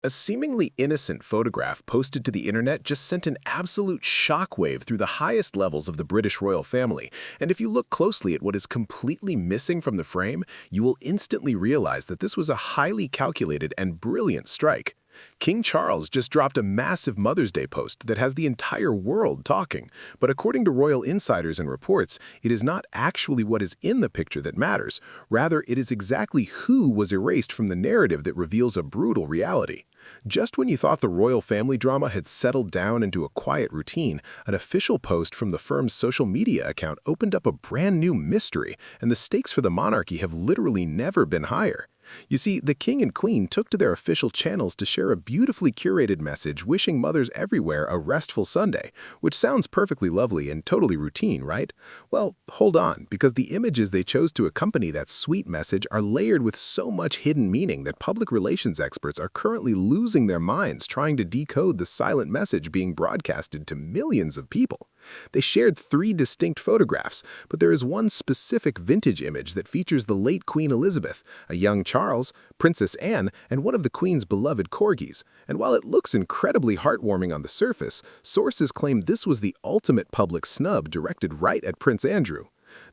A seemingly innocent photograph posted to the internet just sent an absolute shockwave through the highest levels of the British royal family, and if you look closely at what is completely missing from the frame, you will instantly realize that this was a highly calculated and brilliant strike. King Charles just dropped a massive Mother's Day post that has the entire world talking, but according to royal insiders and reports, it is not actually what is in the picture that matters. Rather, it is exactly who was erased from the narrative that reveals a brutal reality. Just when you thought the royal family drama had settled down into a quiet routine, an official post from the firm's social media account opened up a brand new mystery, and the stakes for the monarchy have literally never been higher. You see, the king and queen took to their official channels to share a beautifully curated message wishing mothers everywhere a restful Sunday, which sounds perfectly lovely and totally routine, right? Well, hold on, because the images they chose to accompany that sweet message are layered with so much hidden meaning that public relations experts are currently losing their minds trying to decode the silent message being broadcasted to millions of people. They shared 3 distinct photographs, but there is one specific vintage image that features the late Queen Elizabeth, a young Charles, Princess Anne, and one of the Queen's beloved corgis. And while it looks incredibly heartwarming on the surface, sources claim this was the ultimate public snub directed right at Prince Andrew.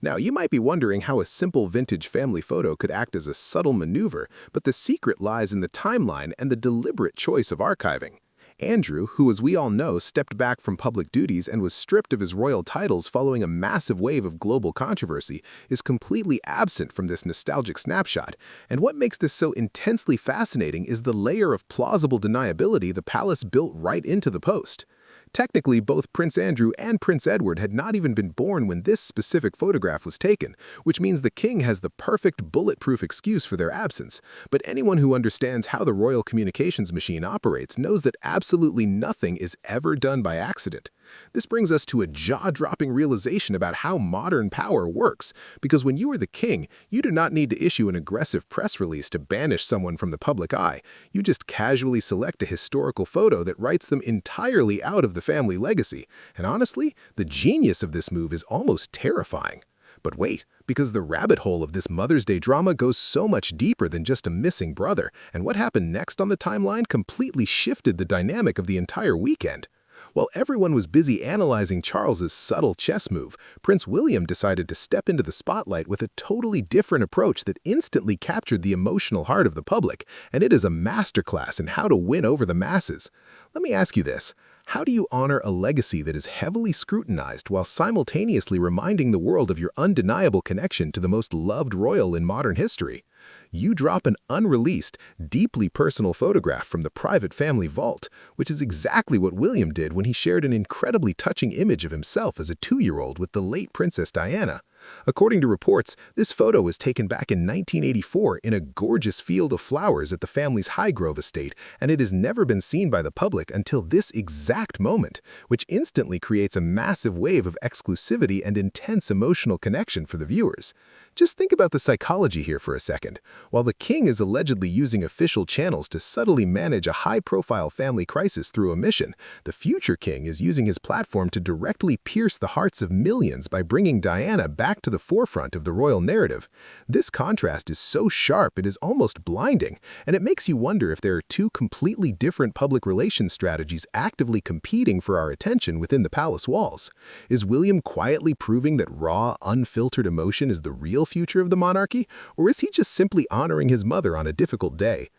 Now, you might be wondering how a simple vintage family photo could act as a subtle maneuver, but the secret lies in the timeline and the deliberate choice of archiving. Andrew, who as we all know stepped back from public duties and was stripped of his royal titles following a massive wave of global controversy, is completely absent from this nostalgic snapshot. And what makes this so intensely fascinating is the layer of plausible deniability the palace built right into the post. Technically, both Prince Andrew and Prince Edward had not even been born when this specific photograph was taken, which means the king has the perfect bulletproof excuse for their absence. But anyone who understands how the royal communications machine operates knows that absolutely nothing is ever done by accident. This brings us to a jaw-dropping realization about how modern power works, because when you are the king, you do not need to issue an aggressive press release to banish someone from the public eye. You just casually select a historical photo that writes them entirely out of the family legacy. And honestly, the genius of this move is almost terrifying. But wait, because the rabbit hole of this Mother's Day drama goes so much deeper than just a missing brother, and what happened next on the timeline completely shifted the dynamic of the entire weekend. While everyone was busy analyzing Charles's subtle chess move, Prince William decided to step into the spotlight with a totally different approach that instantly captured the emotional heart of the public, and it is a masterclass in how to win over the masses. Let me ask you this. How do you honor a legacy that is heavily scrutinized while simultaneously reminding the world of your undeniable connection to the most loved royal in modern history? You drop an unreleased, deeply personal photograph from the private family vault, which is exactly what William did when he shared an incredibly touching image of himself as a 2-year-old with the late Princess Diana. According to reports, this photo was taken back in 1984 in a gorgeous field of flowers at the family's Highgrove estate, and it has never been seen by the public until this exact moment, which instantly creates a massive wave of exclusivity and intense emotional connection for the viewers. Just think about the psychology here for a second. While the king is allegedly using official channels to subtly manage a high-profile family crisis through omission, the future king is using his platform to directly pierce the hearts of millions by bringing Diana back to the forefront of the royal narrative. This contrast is so sharp it is almost blinding, and it makes you wonder if there are 2 completely different public relations strategies actively competing for our attention within the palace walls. Is William quietly proving that raw, unfiltered emotion is the real future of the monarchy, or is he just simply honoring his mother on a difficult day?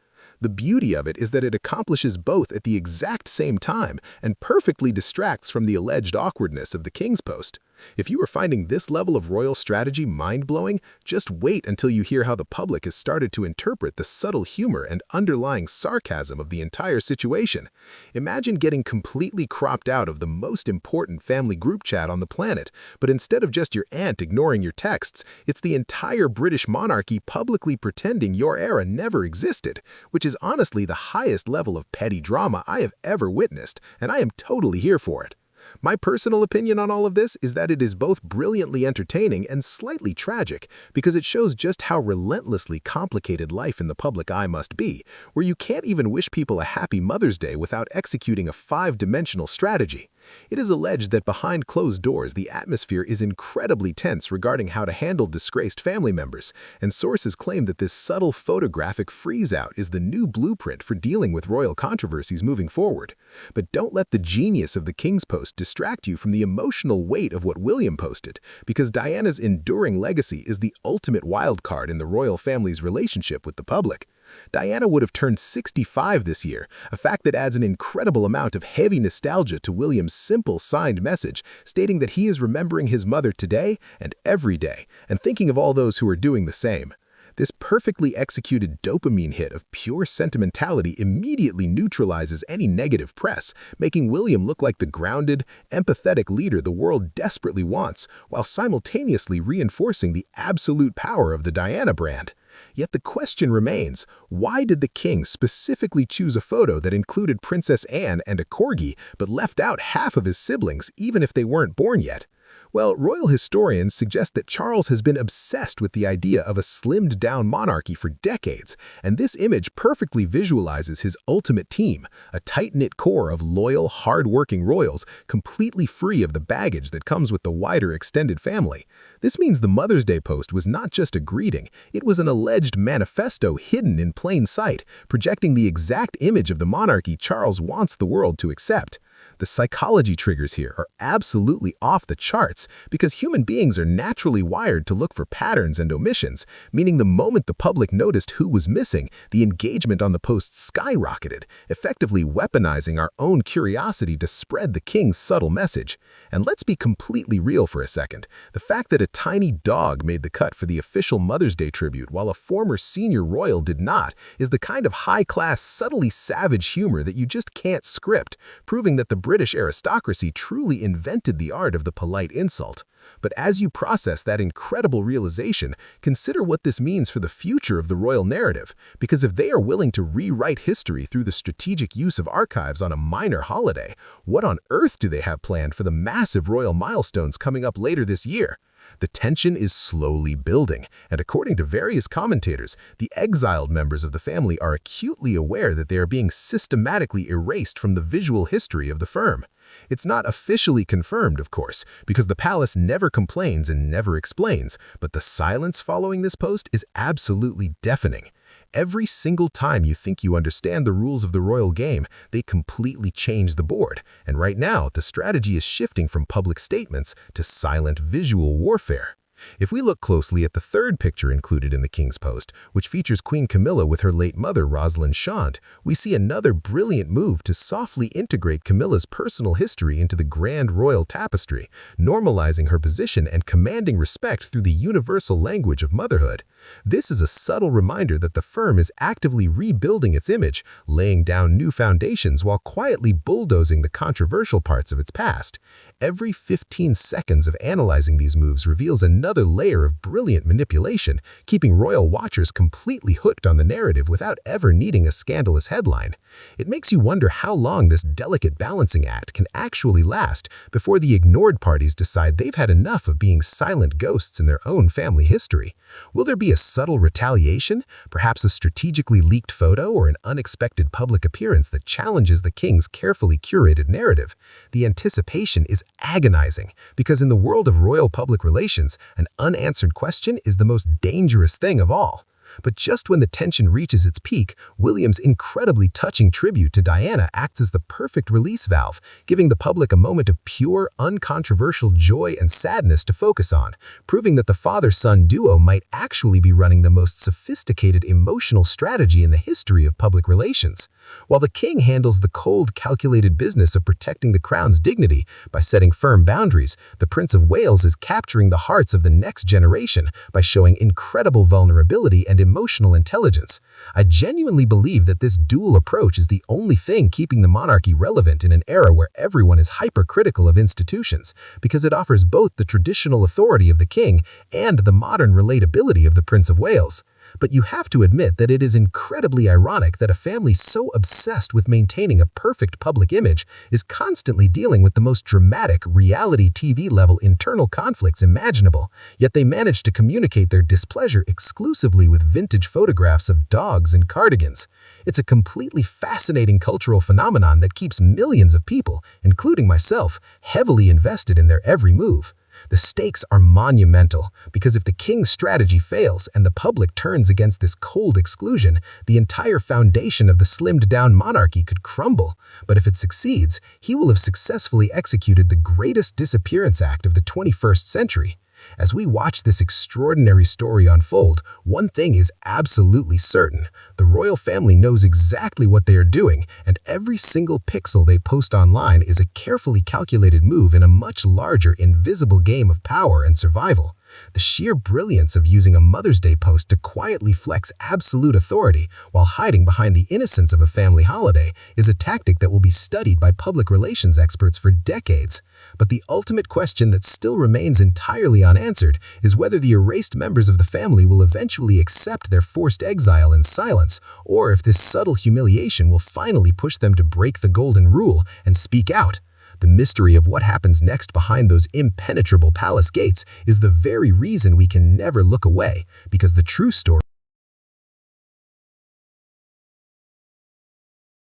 The beauty of it is that it accomplishes both at the exact same time and perfectly distracts from the alleged awkwardness of the king's post. If you are finding this level of royal strategy mind-blowing, just wait until you hear how the public has started to interpret the subtle humor and underlying sarcasm of the entire situation. Imagine getting completely cropped out of the most important family group chat on the planet, but instead of just your aunt ignoring your texts, it's the entire British monarchy publicly pretending your era never existed, which is honestly the highest level of petty drama I have ever witnessed, and I am totally here for it. My personal opinion on all of this is that it is both brilliantly entertaining and slightly tragic, because it shows just how relentlessly complicated life in the public eye must be, where you can't even wish people a happy Mother's Day without executing a 5-dimensional strategy. It is alleged that behind closed doors, the atmosphere is incredibly tense regarding how to handle disgraced family members, and sources claim that this subtle photographic freeze-out is the new blueprint for dealing with royal controversies moving forward. But don't let the genius of the King's Post distract you from the emotional weight of what William posted, because Diana's enduring legacy is the ultimate wild card in the royal family's relationship with the public. Diana would have turned 65 this year, a fact that adds an incredible amount of heavy nostalgia to William's simple signed message stating that he is remembering his mother today and every day, and thinking of all those who are doing the same. This perfectly executed dopamine hit of pure sentimentality immediately neutralizes any negative press, making William look like the grounded, empathetic leader the world desperately wants, while simultaneously reinforcing the absolute power of the Diana brand. Yet the question remains, why did the king specifically choose a photo that included Princess Anne and a corgi but left out half of his siblings even if they weren't born yet? Well, royal historians suggest that Charles has been obsessed with the idea of a slimmed-down monarchy for decades, and this image perfectly visualizes his ultimate team, a tight-knit core of loyal, hard-working royals, completely free of the baggage that comes with the wider extended family. This means the Mother's Day post was not just a greeting, it was an alleged manifesto hidden in plain sight, projecting the exact image of the monarchy Charles wants the world to accept. The psychology triggers here are absolutely off the charts because human beings are naturally wired to look for patterns and omissions, meaning the moment the public noticed who was missing, the engagement on the post skyrocketed, effectively weaponizing our own curiosity to spread the king's subtle message. And let's be completely real for a second. The fact that a tiny dog made the cut for the official Mother's Day tribute while a former senior royal did not is the kind of high-class, subtly savage humor that you just can't script, proving that the British aristocracy truly invented the art of the polite insult. But as you process that incredible realization, consider what this means for the future of the royal narrative, because if they are willing to rewrite history through the strategic use of archives on a minor holiday, what on earth do they have planned for the massive royal milestones coming up later this year? The tension is slowly building, and according to various commentators, the exiled members of the family are acutely aware that they are being systematically erased from the visual history of the firm. It's not officially confirmed, of course, because the palace never complains and never explains, but the silence following this post is absolutely deafening. Every single time you think you understand the rules of the royal game, they completely change the board. And right now, the strategy is shifting from public statements to silent visual warfare. If we look closely at the third picture included in the King's Post, which features Queen Camilla with her late mother Rosalind Shand, we see another brilliant move to softly integrate Camilla's personal history into the grand royal tapestry, normalizing her position and commanding respect through the universal language of motherhood. This is a subtle reminder that the firm is actively rebuilding its image, laying down new foundations while quietly bulldozing the controversial parts of its past. Every 15 seconds of analyzing these moves reveals another layer of brilliant manipulation, keeping royal watchers completely hooked on the narrative without ever needing a scandalous headline. It makes you wonder how long this delicate balancing act can actually last before the ignored parties decide they've had enough of being silent ghosts in their own family history. Will there be a subtle retaliation, perhaps a strategically leaked photo or an unexpected public appearance that challenges the king's carefully curated narrative? The anticipation is agonizing, because in the world of royal public relations, an unanswered question is the most dangerous thing of all. But just when the tension reaches its peak, William's incredibly touching tribute to Diana acts as the perfect release valve, giving the public a moment of pure, uncontroversial joy and sadness to focus on, proving that the father-son duo might actually be running the most sophisticated emotional strategy in the history of public relations. While the king handles the cold, calculated business of protecting the crown's dignity by setting firm boundaries, the Prince of Wales is capturing the hearts of the next generation by showing incredible vulnerability and emotional intelligence. I genuinely believe that this dual approach is the only thing keeping the monarchy relevant in an era where everyone is hypercritical of institutions, because it offers both the traditional authority of the king and the modern relatability of the Prince of Wales. But you have to admit that it is incredibly ironic that a family so obsessed with maintaining a perfect public image is constantly dealing with the most dramatic reality TV-level internal conflicts imaginable, yet they manage to communicate their displeasure exclusively with vintage photographs of dogs and cardigans. It's a completely fascinating cultural phenomenon that keeps millions of people, including myself, heavily invested in their every move. The stakes are monumental because if the king's strategy fails and the public turns against this cold exclusion, the entire foundation of the slimmed-down monarchy could crumble. But if it succeeds, he will have successfully executed the greatest disappearance act of the 21st century. As we watch this extraordinary story unfold, one thing is absolutely certain. The royal family knows exactly what they are doing, and every single pixel they post online is a carefully calculated move in a much larger, invisible game of power and survival. The sheer brilliance of using a Mother's Day post to quietly flex absolute authority while hiding behind the innocence of a family holiday is a tactic that will be studied by public relations experts for decades. But the ultimate question that still remains entirely unanswered is whether the erased members of the family will eventually accept their forced exile in silence, or if this subtle humiliation will finally push them to break the golden rule and speak out. The mystery of what happens next behind those impenetrable palace gates is the very reason we can never look away, because the true story